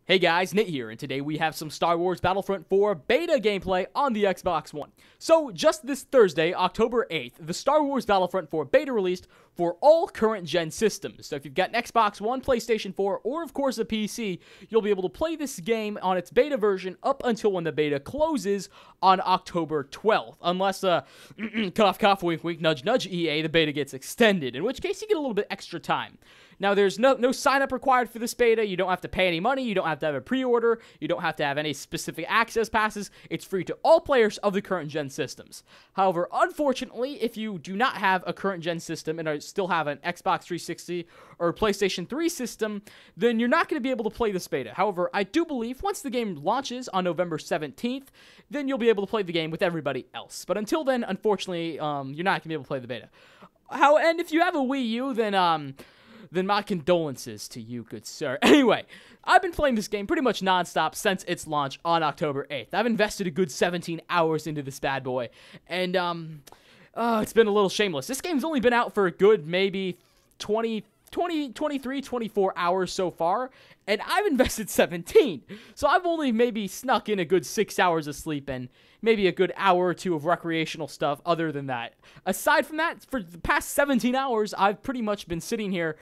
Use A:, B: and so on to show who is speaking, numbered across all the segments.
A: Hey guys, Nate here, and today we have some Star Wars Battlefront 4 beta gameplay on the Xbox One. So, just this Thursday, October 8th, the Star Wars Battlefront 4 beta released for all current-gen systems. So if you've got an Xbox One, PlayStation 4, or of course a PC, you'll be able to play this game on its beta version up until when the beta closes on October 12th. Unless, cough cough, wink wink, nudge nudge, EA, the beta gets extended, in which case you get a little bit extra time. Now, there's no sign-up required for this beta. You don't have to pay any money. You don't have to have a pre-order. You don't have to have any specific access passes. It's free to all players of the current-gen systems. However, unfortunately, if you do not have a current-gen system and still have an Xbox 360 or PlayStation 3 system, then you're not going to be able to play this beta. However, I do believe once the game launches on November 17th, then you'll be able to play the game with everybody else. But until then, unfortunately, you're not going to be able to play the beta. And if you have a Wii U, then my condolences to you, good sir. Anyway, I've been playing this game pretty much nonstop since its launch on October 8th. I've invested a good 17 hours into this bad boy, and it's been a little shameless. This game's only been out for a good maybe 23, 24 hours so far, and I've invested 17. So I've only maybe snuck in a good 6 hours of sleep and maybe a good hour or two of recreational stuff other than that. Aside from that, for the past 17 hours, I've pretty much been sitting here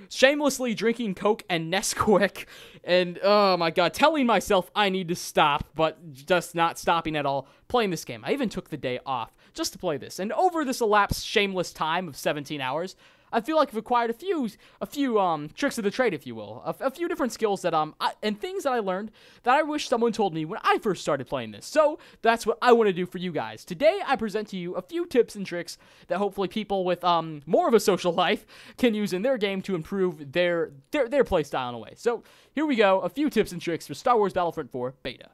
A: shamelessly drinking Coke and Nesquik and, oh my god, telling myself I need to stop, but just not stopping at all playing this game. I even took the day off just to play this. And over this elapsed shameless time of 17 hours, I feel like I've acquired a few tricks of the trade, if you will. A few different skills that, and things that I learned that I wish someone told me when I first started playing this. So, that's what I want to do for you guys. Today, I present to you a few tips and tricks that hopefully people with, more of a social life can use in their game to improve their playstyle in a way. So, here we go. A few tips and tricks for Star Wars Battlefront 4 Beta.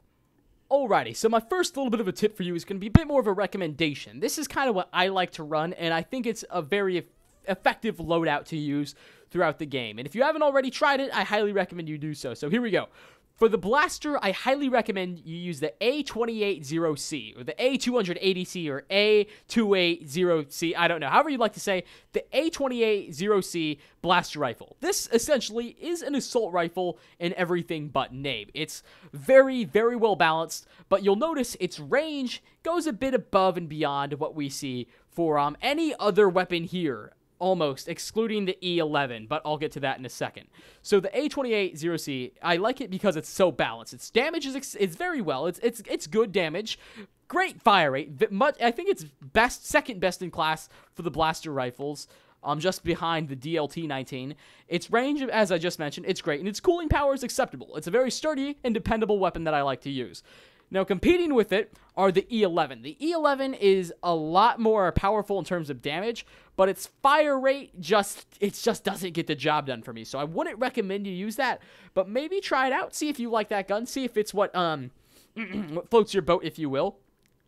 A: Alrighty, so my first little bit of a tip for you is going to be a bit more of a recommendation. This is kind of what I like to run, and I think it's a very effective loadout to use throughout the game. And if you haven't already tried it, I highly recommend you do so. So here we go. For the blaster, I highly recommend you use the A280C, or the A280C, or A280C, I don't know, however you'd like to say, the A280C blaster rifle. This essentially is an assault rifle in everything but name. It's very, very well balanced, but you'll notice its range goes a bit above and beyond what we see for any other weapon here. Almost, excluding the E11, but I'll get to that in a second. So the A280C, I like it because it's so balanced. Its damage is very well. It's good damage, great fire rate. I think it's second best in class for the blaster rifles. Just behind the DLT-19. Its range, as I just mentioned, it's great, and its cooling power is acceptable. It's a very sturdy and dependable weapon that I like to use. Now, competing with it are the E11. The E11 is a lot more powerful in terms of damage, but its fire rate just doesn't get the job done for me. So I wouldn't recommend you use that, but maybe try it out, see if you like that gun, see if it's what what floats your boat, if you will,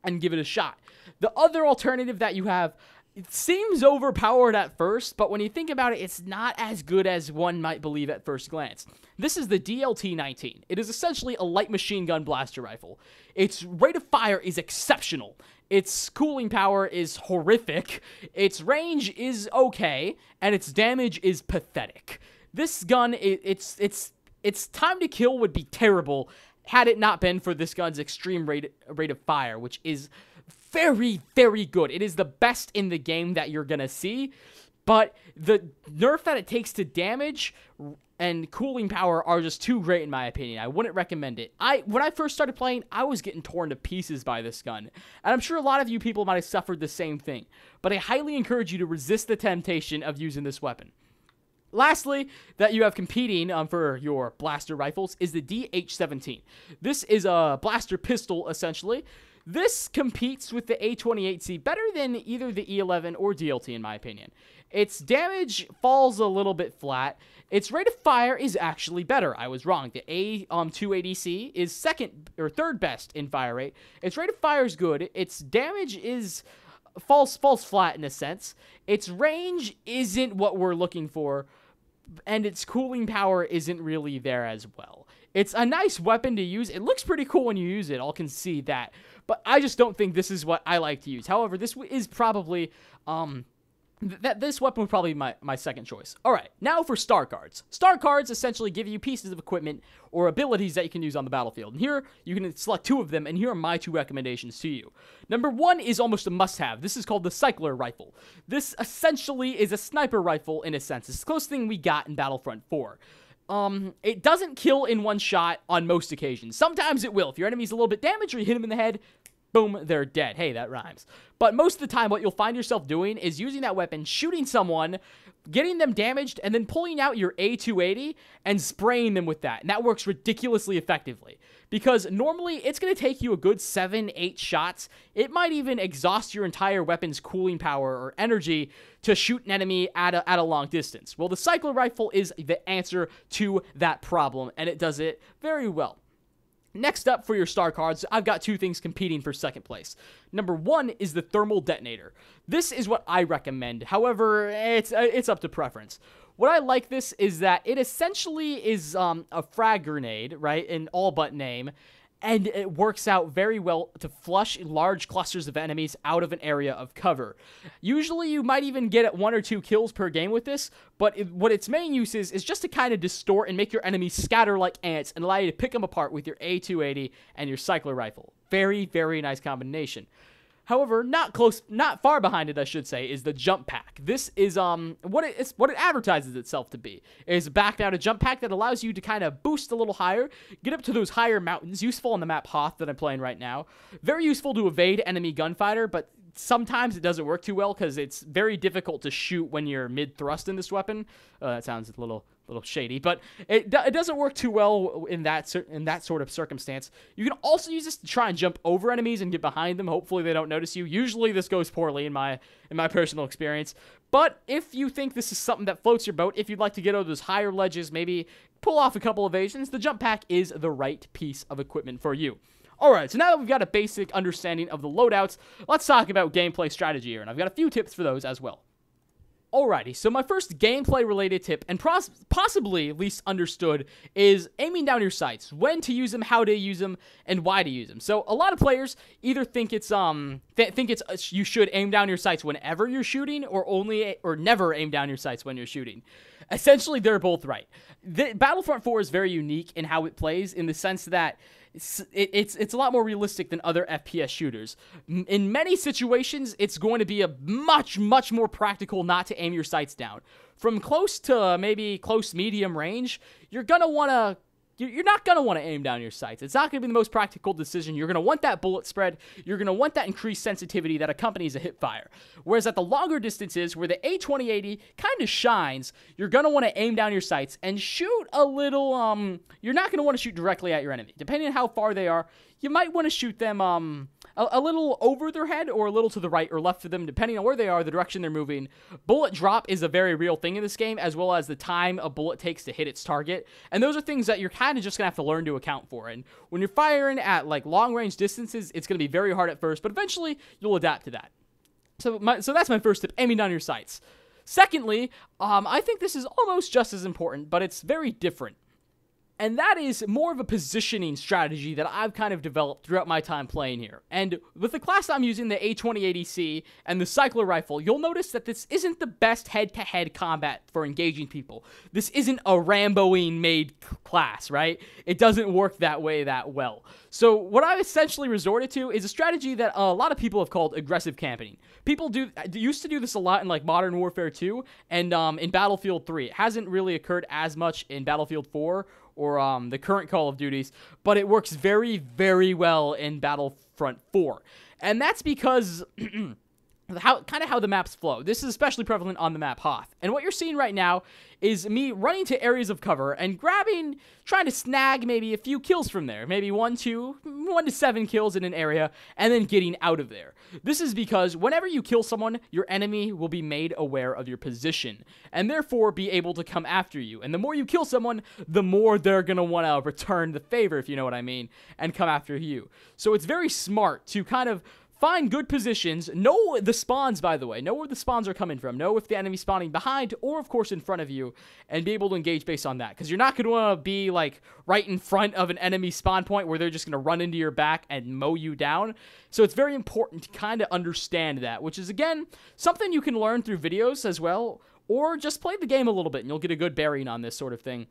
A: and give it a shot. The other alternative that you have, it seems overpowered at first, but when you think about it, it's not as good as one might believe at first glance. This is the DLT-19. It is essentially a light machine gun blaster rifle. Its rate of fire is exceptional. Its cooling power is horrific. Its range is okay, and its damage is pathetic. This gun, its time to kill would be terrible had it not been for this gun's extreme rate of fire, which is very, very good. It is the best in the game that you're gonna see, but the nerf that it takes to damage and cooling power are just too great in my opinion. I wouldn't recommend it. When I first started playing, I was getting torn to pieces by this gun, and I'm sure a lot of you people might have suffered the same thing, but I highly encourage you to resist the temptation of using this weapon. Lastly, that you have competing for your blaster rifles is the DH-17. This is a blaster pistol, essentially. This competes with the A28C better than either the E11 or DLT, in my opinion. Its damage falls a little bit flat. Its rate of fire is actually better. I was wrong. The A280C is third best in fire rate. Its rate of fire is good. Its damage falls flat in a sense. Its range isn't what we're looking for, and its cooling power isn't really there as well. It's a nice weapon to use. It looks pretty cool when you use it, I'll concede that. But I just don't think this is what I like to use. However, this is probably This weapon would probably be my second choice. All right, now for star cards. Star cards essentially give you pieces of equipment or abilities that you can use on the battlefield. And here, you can select 2 of them, and here are my 2 recommendations to you. Number 1 is almost a must-have. This is called the Cycler Rifle. This essentially is a sniper rifle in a sense. It's the closest thing we got in Battlefront 4. It doesn't kill in one shot on most occasions. Sometimes it will. If your enemy's a little bit damaged or you hit him in the head, boom, they're dead. Hey, that rhymes. But most of the time, what you'll find yourself doing is using that weapon, shooting someone, getting them damaged, and then pulling out your A280 and spraying them with that. And that works ridiculously effectively. Because normally, it's going to take you a good 7-8 shots. It might even exhaust your entire weapon's cooling power or energy to shoot an enemy at a long distance. Well, the Cycler Rifle is the answer to that problem, and it does it very well. Next up for your star cards, I've got 2 things competing for second place. Number 1 is the Thermal Detonator. This is what I recommend. However, it's up to preference. What I like this is that it essentially is a frag grenade, right, in all but name, and it works out very well to flush large clusters of enemies out of an area of cover. Usually, you might even get 1 or 2 kills per game with this, but what its main use is just to kind of distort and make your enemies scatter like ants and allow you to pick them apart with your A280 and your Cycler Rifle. Very, very nice combination. However, not far behind it, I should say, is the jump pack. This is what it advertises itself to be. It is a backed-out jump pack that allows you to kind of boost a little higher, get up to those higher mountains, useful on the map Hoth that I'm playing right now. Very useful to evade enemy gunfighter, but sometimes it doesn't work too well because it's very difficult to shoot when you're mid-thrust in this weapon. That sounds a little shady, but it doesn't work too well in that sort of circumstance. You can also use this to try and jump over enemies and get behind them. Hopefully they don't notice you. Usually this goes poorly in my personal experience. But if you think this is something that floats your boat, if you'd like to get over those higher ledges, maybe pull off a couple evasions, the jump pack is the right piece of equipment for you. Alright, so now that we've got a basic understanding of the loadouts, let's talk about gameplay strategy here, and I've got a few tips for those as well. Alrighty, so my first gameplay-related tip, and possibly least understood, is aiming down your sights. When to use them, how to use them, and why to use them. So a lot of players either think it's you should aim down your sights whenever you're shooting, or never aim down your sights when you're shooting. Essentially, they're both right. Battlefront 4 is very unique in how it plays, in the sense that it's a lot more realistic than other FPS shooters. In many situations, it's going to be a much more practical not to aim your sights down. From close to maybe close medium range, you're not going to want to aim down your sights. It's not going to be the most practical decision. You're going to want that bullet spread. You're going to want that increased sensitivity that accompanies a hip fire. Whereas at the longer distances, where the A2080 kind of shines, you're going to want to aim down your sights and shoot a little, you're not going to want to shoot directly at your enemy. Depending on how far they are, you might want to shoot them a little over their head or a little to the right or left of them, depending on where they are, the direction they're moving. Bullet drop is a very real thing in this game, as well as the time a bullet takes to hit its target. And those are things that you're kind of just going to have to learn to account for. And when you're firing at like long-range distances, it's going to be very hard at first, but eventually you'll adapt to that. So that's my first tip, aiming down your sights. Secondly, I think this is almost just as important, but it's very different. And that is more of a positioning strategy that I've kind of developed throughout my time playing here. And with the class I'm using, the A2080C and the Cycler Rifle, you'll notice that this isn't the best head-to-head combat for engaging people. This isn't a Ramboing made class, right? It doesn't work that way that well. So what I've essentially resorted to is a strategy that a lot of people have called aggressive camping. People used to do this a lot in like Modern Warfare 2 and in Battlefield 3. It hasn't really occurred as much in Battlefield 4 or the current Call of Duties, but it works very, very well in Battlefront 4. And that's because how the maps flow. This is especially prevalent on the map Hoth. And what you're seeing right now is me running to areas of cover and trying to snag maybe a few kills from there. Maybe 1 to 7 kills in an area, and then getting out of there. This is because whenever you kill someone, your enemy will be made aware of your position, and therefore be able to come after you. And the more you kill someone, the more they're going to want to return the favor, if you know what I mean, and come after you. So it's very smart to kind of Find good positions. Know the spawns, by the way. Know where the spawns are coming from. Know if the enemy's spawning behind or, of course, in front of you, and be able to engage based on that. Because you're not going to want to be, like, right in front of an enemy spawn point where they're just going to run into your back and mow you down. So it's very important to kind of understand that, which is, again, something you can learn through videos as well, or just play the game a little bit, and you'll get a good bearing on this sort of thing.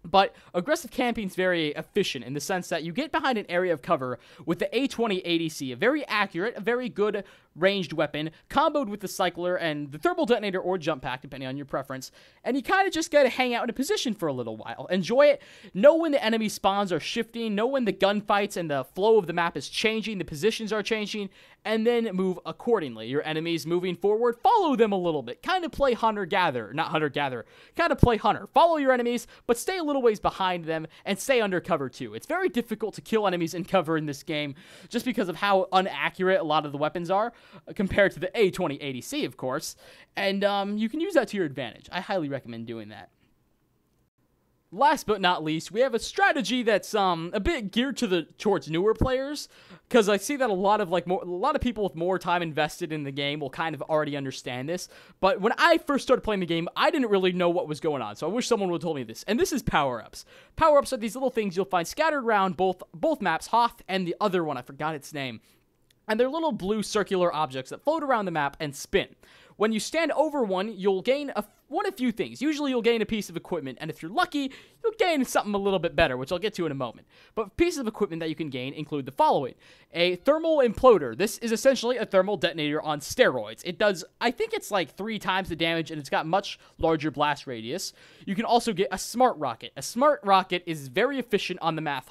A: But aggressive camping is very efficient in the sense that you get behind an area of cover with the A20 ADC, a very accurate, a very good ranged weapon, comboed with the cycler and the thermal detonator or jump pack, depending on your preference, and you kind of just gotta hang out in a position for a little while. Enjoy it. Know when the enemy spawns are shifting, know when the gunfights and the flow of the map is changing, the positions are changing, and then move accordingly. Your enemies moving forward, follow them a little bit. Kind of play hunter-gatherer, not hunter-gatherer. Kind of play hunter. Follow your enemies, but stay a little ways behind them and stay under cover too. It's very difficult to kill enemies in cover in this game just because of how inaccurate a lot of the weapons are compared to the A20 ADC, of course. And you can use that to your advantage. I highly recommend doing that. Last but not least, we have a strategy that's a bit geared towards newer players, because I see that a lot of people with more time invested in the game will kind of already understand this. But when I first started playing the game, I didn't really know what was going on, so I wish someone would have told me this. And this is power-ups. Power-ups are these little things you'll find scattered around both maps, Hoth and the other one, I forgot its name. And they're little blue circular objects that float around the map and spin. When you stand over one, you'll gain one of few things. Usually you'll gain a piece of equipment, and if you're lucky, you'll gain something a little bit better, which I'll get to in a moment. But pieces of equipment that you can gain include the following. A thermal imploder. This is essentially a thermal detonator on steroids. It does, I think it's like 3 times the damage, and it's got much larger blast radius. You can also get a smart rocket. A smart rocket is very efficient on the map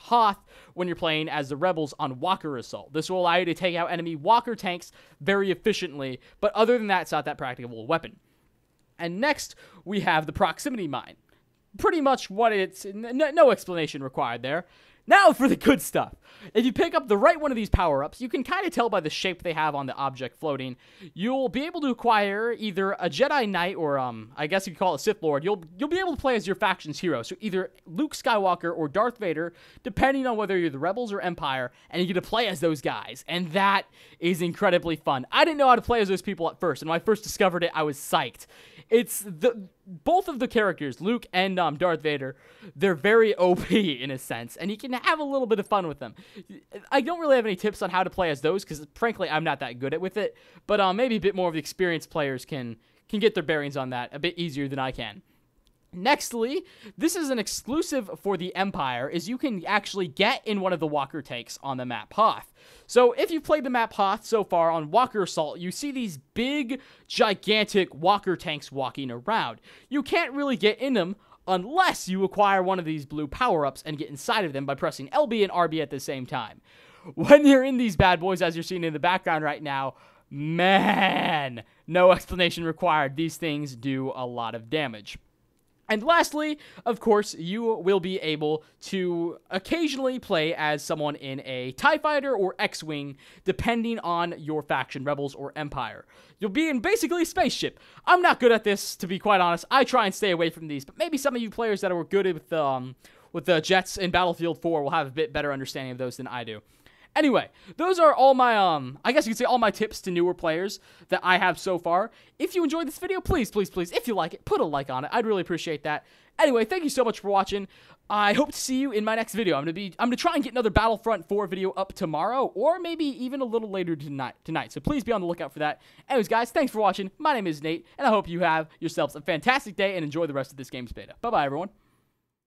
A: Hoth when you're playing as the rebels on Walker Assault. This will allow you to take out enemy Walker tanks very efficiently, but other than that, it's not that practical a weapon. And next, we have the proximity mine. Pretty much what it's... No explanation required there. Now for the good stuff. If you pick up the right one of these power-ups, you can kind of tell by the shape they have on the object floating. You'll be able to acquire either a Jedi Knight or, I guess you could call it a Sith Lord. You'll be able to play as your faction's hero. So either Luke Skywalker or Darth Vader, depending on whether you're the Rebels or Empire, and you get to play as those guys. And that is incredibly fun. I didn't know how to play as those people at first, and when I first discovered it, I was psyched. It's both of the characters, Luke and Darth Vader, they're very OP in a sense, and you can have a little bit of fun with them. I don't really have any tips on how to play as those, because frankly, I'm not that good with it, but maybe a bit more of the experienced players can get their bearings on that a bit easier than I can. Nextly, this is an exclusive for the Empire, is you can actually get in one of the Walker tanks on the map Hoth. So if you've played the map Hoth so far on Walker Assault, you see these big, gigantic Walker tanks walking around. You can't really get in them unless you acquire one of these blue power-ups and get inside of them by pressing LB and RB at the same time. When you're in these bad boys, as you're seeing in the background right now, man, no explanation required. These things do a lot of damage. And lastly, of course, you will be able to occasionally play as someone in a TIE Fighter or X-Wing, depending on your faction, Rebels or Empire. You'll be in basically a spaceship. I'm not good at this, to be quite honest. I try and stay away from these, but maybe some of you players that are good with the jets in Battlefield 4 will have a bit better understanding of those than I do. Anyway, those are all my, I guess you could say all my tips to newer players that I have so far. If you enjoyed this video, please, if you like it, put a like on it. I'd really appreciate that. Anyway, thank you so much for watching. I hope to see you in my next video. I'm gonna try and get another Battlefront 4 video up tomorrow, or maybe even a little later tonight. So please be on the lookout for that. Anyways, guys, thanks for watching. My name is Nate, and I hope you have yourselves a fantastic day and enjoy the rest of this game's beta. Bye-bye, everyone.